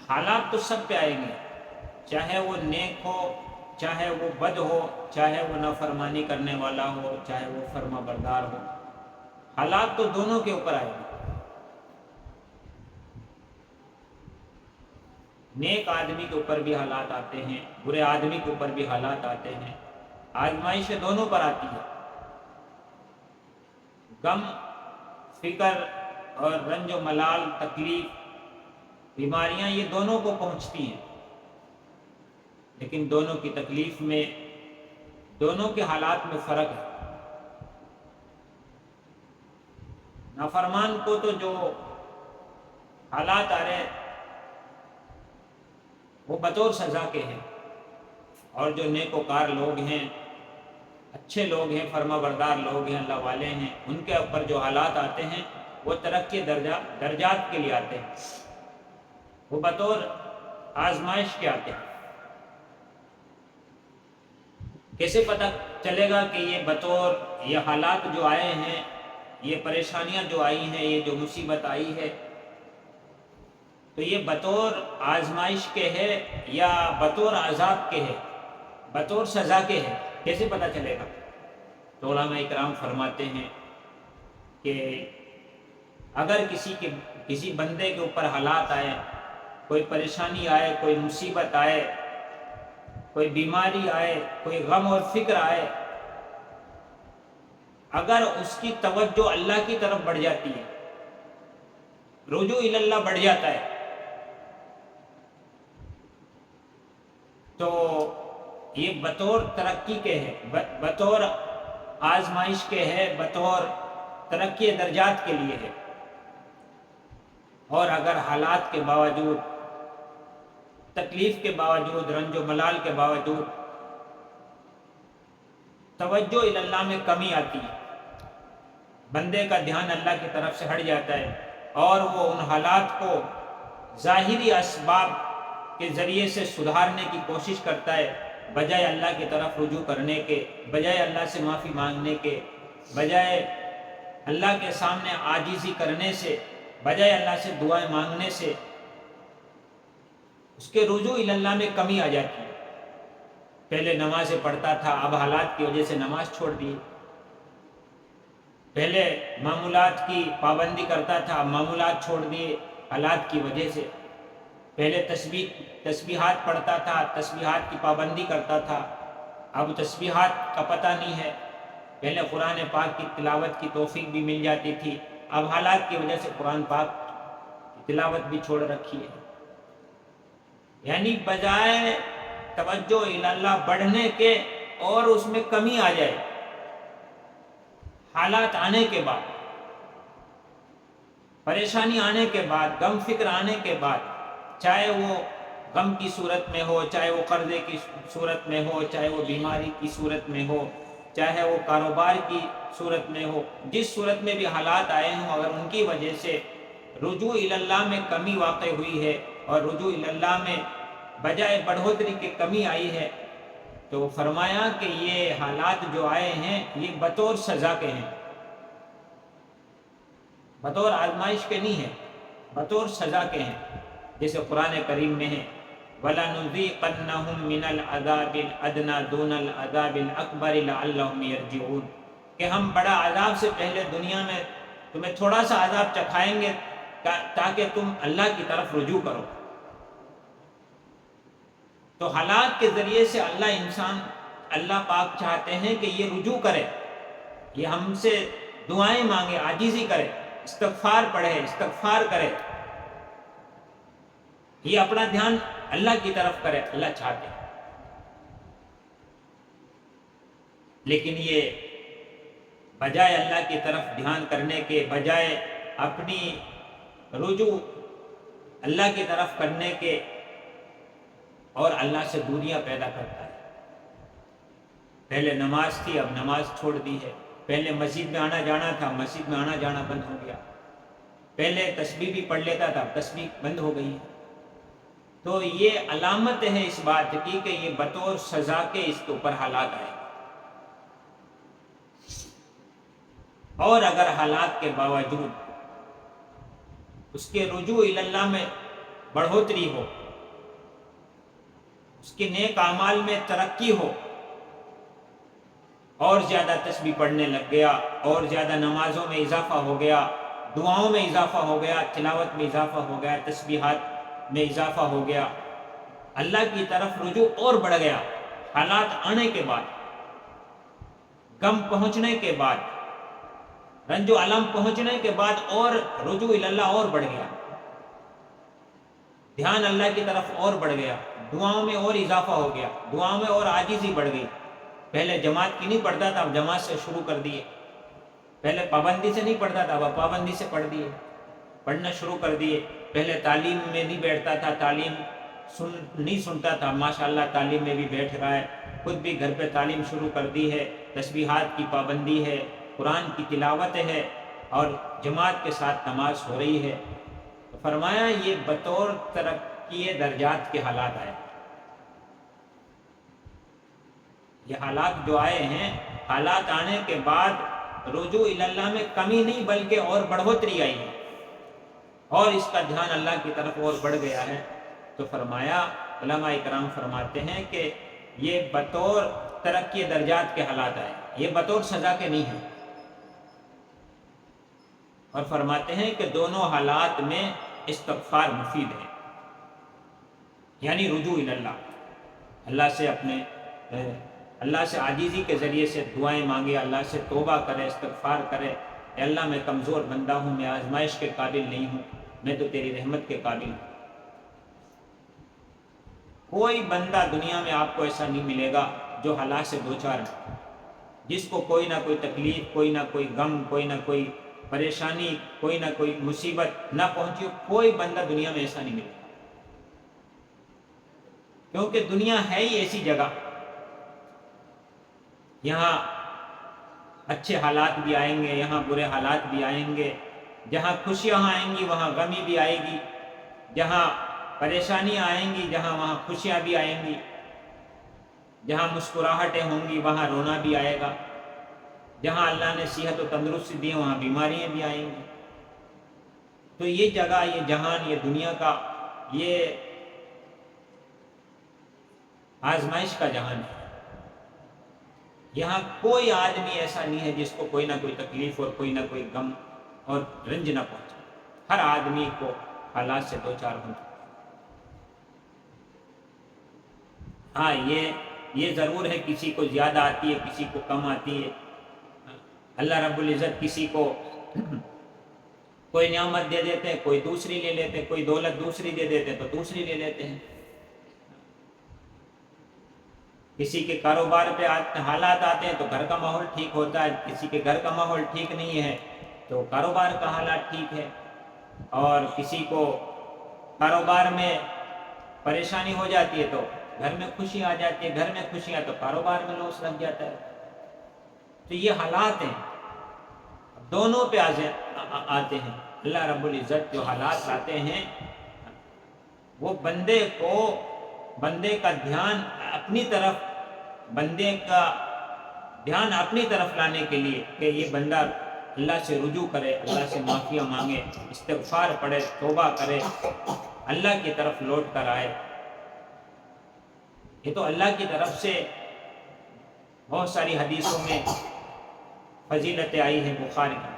حالات تو سب پہ آئیں گے، چاہے وہ نیک ہو، چاہے وہ بد ہو، چاہے وہ نافرمانی کرنے والا ہو، چاہے وہ فرما بردار ہو، حالات تو دونوں کے اوپر آئیں گے۔ نیک آدمی کے اوپر بھی حالات آتے ہیں، برے آدمی کے اوپر بھی حالات آتے ہیں، آزمائشیں دونوں پر آتی ہیں۔ غم، فکر اور رنج و ملال، تکلیف، بیماریاں، یہ دونوں کو پہنچتی ہیں، لیکن دونوں کی تکلیف میں، دونوں کے حالات میں فرق ہے۔ نافرمان کو تو جو حالات آ رہے ہیں وہ بطور سزا کے ہیں، اور جو نیک وکار لوگ ہیں، اچھے لوگ ہیں، فرما بردار لوگ ہیں، اللہ والے ہیں، ان کے اوپر جو حالات آتے ہیں وہ ترقی درجات کے لیے آتے ہیں، وہ بطور آزمائش کے آتے ہیں۔ کیسے پتہ چلے گا کہ یہ بطور، یہ حالات جو آئے ہیں، یہ پریشانیاں جو آئی ہیں، یہ جو مصیبت آئی ہے، تو یہ بطور آزمائش کے ہے یا بطور عذاب کے ہے، بطور سزا کے ہے؟ کیسے پتہ چلے گا؟ تو علماء اکرام فرماتے ہیں کہ اگر کسی بندے کے اوپر حالات آئے، کوئی پریشانی آئے، کوئی مصیبت آئے، کوئی بیماری آئے، کوئی غم اور فکر آئے، اگر اس کی توجہ اللہ کی طرف بڑھ جاتی ہے، رجوع اللہ بڑھ جاتا ہے، تو یہ بطور ترقی کے ہے، بطور آزمائش کے ہے، بطور ترقی درجات کے لیے ہے۔ اور اگر حالات کے باوجود، تکلیف کے باوجود، رنج و ملال کے باوجود توجہ اللہ میں کمی آتی ہے، بندے کا دھیان اللہ کی طرف سے ہٹ جاتا ہے، اور وہ ان حالات کو ظاہری اسباب کے ذریعے سے سدھارنے کی کوشش کرتا ہے، بجائے اللہ کی طرف رجوع کرنے کے، بجائے اللہ سے معافی مانگنے کے، بجائے اللہ کے سامنے عاجزی کرنے سے، بجائے اللہ سے دعائیں مانگنے سے، اس کے رجوع اللہ میں کمی آ جاتی ہے۔ پہلے نمازیں پڑھتا تھا، اب حالات کی وجہ سے نماز چھوڑ دی۔ پہلے معمولات کی پابندی کرتا تھا، اب معمولات چھوڑ دیے حالات کی وجہ سے۔ پہلے تسبیحات پڑھتا تھا، تسبیحات کی پابندی کرتا تھا، اب تسبیحات کا پتہ نہیں ہے۔ پہلے قرآن پاک کی تلاوت کی توفیق بھی مل جاتی تھی، اب حالات کی وجہ سے قرآن پاک کی تلاوت بھی چھوڑ رکھی ہے۔ یعنی بجائے توجہ اللہ بڑھنے کے اور اس میں کمی آ جائے، حالات آنے کے بعد، پریشانی آنے کے بعد، غم فکر آنے کے بعد، چاہے وہ غم کی صورت میں ہو، چاہے وہ قرضے کی صورت میں ہو، چاہے وہ بیماری کی صورت میں ہو، چاہے وہ کاروبار کی صورت میں ہو، جس صورت میں بھی حالات آئے ہوں، اگر ان کی وجہ سے رجوع اللہ میں کمی واقع ہوئی ہے اور رجوع اللہ میں بجائے بڑھوتری کی کمی آئی ہے، تو فرمایا کہ یہ حالات جو آئے ہیں یہ بطور سزا کے ہیں، بطور آزمائش کے نہیں ہیں، بطور سزا کے ہیں۔ جیسے قرآن کریم میں ہے وَلَنُذِيقَنَّهُم مِّنَ الْعَذَابِ الْأَدْنَىٰ دُونَ الْعَذَابِ الْأَكْبَرِ لَعَلَّهُمْ يَرْجِعُونَ، کہ ہم بڑا عذاب سے پہلے دنیا میں تمہیں تھوڑا سا عذاب چکھائیں گے تاکہ تم اللہ کی طرف رجوع کرو۔ تو حالات کے ذریعے سے اللہ پاک چاہتے ہیں کہ یہ رجوع کرے، یہ ہم سے دعائیں مانگے، عاجزی کرے، استغفار پڑھے، استغفار کرے، یہ اپنا دھیان اللہ کی طرف کرے، اللہ چاہتے ہیں۔ لیکن یہ بجائے اللہ کی طرف دھیان کرنے کے، بجائے اپنی رجوع اللہ کی طرف کرنے کے، اور اللہ سے دوریاں پیدا کرتا ہے۔ پہلے نماز تھی، اب نماز چھوڑ دی ہے۔ پہلے مسجد میں آنا جانا تھا، مسجد میں آنا جانا بند ہو گیا۔ پہلے تسبیح بھی پڑھ لیتا تھا، تسبیح بند ہو گئی ہے۔ تو یہ علامت ہے اس بات کی کہ یہ بطور سزا کے اس کے اوپر حالات آئے، اور اگر حالات کے باوجود اس کے رجوع اللہ میں بڑھوتری ہو، اس کے نیک اعمال میں ترقی ہو، اور زیادہ تسبیح پڑھنے لگ گیا، اور زیادہ نمازوں میں اضافہ ہو گیا، دعاؤں میں اضافہ ہو گیا، تلاوت میں اضافہ ہو گیا، تسبیحات میں اضافہ ہو گیا، اللہ کی طرف رجوع اور بڑھ گیا، حالات آنے کے بعد، غم پہنچنے کے بعد، رنج و علم پہنچنے کے بعد، اور رجوع اللہ اور بڑھ گیا، دھیان اللہ کی طرف اور بڑھ گیا، دعاؤں میں اور اضافہ ہو گیا، دعاؤں میں اور عاجزی بڑھ گئی۔ پہلے جماعت کی نہیں پڑھتا تھا، اب جماعت سے شروع کر دیے، پہلے پابندی سے نہیں پڑھتا تھا، اب پابندی سے پڑھ دیے، پڑھنا شروع کر دیے، پہلے تعلیم میں نہیں بیٹھتا تھا، تعلیم نہیں سنتا تھا، ماشاءاللہ تعلیم میں بھی بیٹھ رہا ہے، خود بھی گھر پہ تعلیم شروع کر دی ہے، تسبیحات کی پابندی ہے، قرآن کی تلاوت ہے، اور جماعت کے ساتھ نماز ہو رہی ہے۔ تو فرمایا یہ بطور ترقی درجات کے حالات آئے، یہ حالات جو آئے ہیں، حالات آنے کے بعد رجوع اللہ میں کمی نہیں بلکہ اور بڑھوتری آئی ہے، اور اس کا دھیان اللہ کی طرف اور بڑھ گیا ہے۔ تو فرمایا، علماء اکرام فرماتے ہیں کہ یہ بطور ترقی درجات کے حالات آئے، یہ بطور سزا کے نہیں ہیں، اور فرماتے ہیں کہ دونوں حالات میں استغفار مفید ہے، یعنی رجوع اللہ، اللہ سے عاجزی کے ذریعے سے دعائیں مانگے، اللہ سے توبہ کرے، استغفار کرے، اے اللہ میں کمزور بندہ ہوں، میں آزمائش کے قابل نہیں ہوں، میں تو تیری رحمت کے قابل ہوں۔ کوئی بندہ دنیا میں آپ کو ایسا نہیں ملے گا جو حالات سے دوچار ہے، جس کو کوئی نہ کوئی تکلیف، کوئی نہ کوئی غم، کوئی نہ کوئی پریشانی، کوئی نہ کوئی مصیبت نہ پہنچی ہو، کوئی بندہ دنیا میں ایسا نہیں ملے گا، کیونکہ دنیا ہے ہی ایسی جگہ، یہاں اچھے حالات بھی آئیں گے، یہاں برے حالات بھی آئیں گے، جہاں خوشیاں آئیں گی وہاں غمی بھی آئے گی، جہاں پریشانیاں آئیں گی جہاں وہاں خوشیاں بھی آئیں گی، جہاں مسکراہٹیں ہوں گی وہاں رونا بھی آئے گا، جہاں اللہ نے صحت و تندرستی دی وہاں بیماریاں بھی آئیں گی۔ تو یہ جگہ، یہ جہان، یہ دنیا کا یہ آزمائش کا جہان ہے، یہاں کوئی آدمی ایسا نہیں ہے جس کو کوئی نہ کوئی تکلیف اور کوئی نہ کوئی غم اور رنج نہ پہنچے، ہر آدمی کو حالات سے دوچار ہونا۔ ہاں یہ ضرور ہے، کسی کو زیادہ آتی ہے، کسی کو کم آتی ہے، اللہ رب العزت کسی کو کوئی نعمت دے دیتے ہیں، کوئی دوسری لے لیتے ہیں، کوئی دولت دوسری دے دیتے ہیں تو دوسری لے لیتے ہیں، کسی کے کاروبار پہ حالات آتے ہیں تو گھر کا ماحول ٹھیک ہوتا ہے، کسی کے گھر کا ماحول ٹھیک نہیں ہے تو کاروبار کا حالات ٹھیک ہے، اور کسی کو کاروبار میں پریشانی ہو جاتی ہے تو گھر میں خوشی آ جاتی ہے، گھر میں خوشیاں تو کاروبار میں لوس لگ جاتا ہے۔ تو یہ حالات ہیں، دونوں پہ آتے ہیں، اللہ رب العزت جو حالات لاتے ہیں وہ بندے کا دھیان اپنی طرف لانے کے لیے کہ یہ بندہ اللہ سے رجوع کرے، اللہ سے معافیاں مانگے، استغفار پڑھے، توبہ کرے، اللہ کی طرف لوٹ کر آئے۔ یہ تو اللہ کی طرف سے بہت ساری حدیثوں میں فضیلتیں آئی ہیں، بخاری کی۔